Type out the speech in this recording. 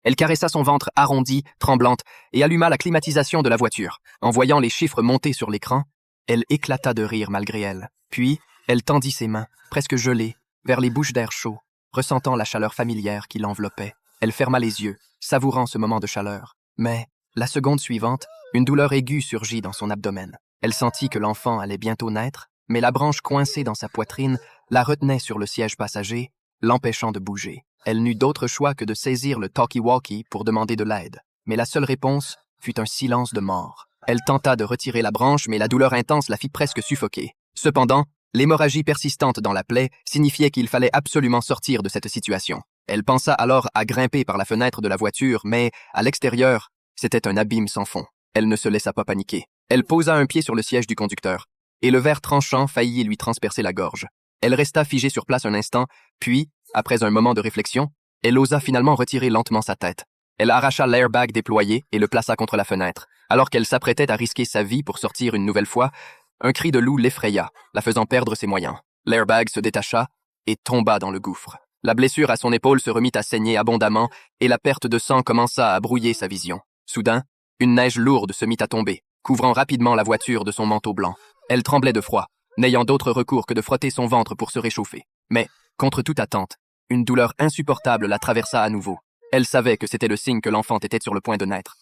Elle caressa son ventre arrondi, tremblante, et alluma la climatisation de la voiture. En voyant les chiffres monter sur l'écran, elle éclata de rire malgré elle. Puis, elle tendit ses mains, presque gelées, vers les bouches d'air chaud, ressentant la chaleur familière qui l'enveloppait. Elle ferma les yeux, savourant ce moment de chaleur. Mais, la seconde suivante, une douleur aiguë surgit dans son abdomen. Elle sentit que l'enfant allait bientôt naître, mais la branche coincée dans sa poitrine la retenait sur le siège passager, l'empêchant de bouger. Elle n'eut d'autre choix que de saisir le talkie-walkie pour demander de l'aide. Mais la seule réponse fut un silence de mort. Elle tenta de retirer la branche, mais la douleur intense la fit presque suffoquer. Cependant, l'hémorragie persistante dans la plaie signifiait qu'il fallait absolument sortir de cette situation. Elle pensa alors à grimper par la fenêtre de la voiture, mais, à l'extérieur, c'était un abîme sans fond. Elle ne se laissa pas paniquer. Elle posa un pied sur le siège du conducteur, et le verre tranchant faillit lui transpercer la gorge. Elle resta figée sur place un instant, puis, après un moment de réflexion, elle osa finalement retirer lentement sa tête. Elle arracha l'airbag déployé et le plaça contre la fenêtre. Alors qu'elle s'apprêtait à risquer sa vie pour sortir une nouvelle fois, un cri de loup l'effraya, la faisant perdre ses moyens. L'airbag se détacha et tomba dans le gouffre. La blessure à son épaule se remit à saigner abondamment et la perte de sang commença à brouiller sa vision. Soudain, une neige lourde se mit à tomber, couvrant rapidement la voiture de son manteau blanc. Elle tremblait de froid, n'ayant d'autre recours que de frotter son ventre pour se réchauffer. Mais, contre toute attente, une douleur insupportable la traversa à nouveau. Elle savait que c'était le signe que l'enfant était sur le point de naître.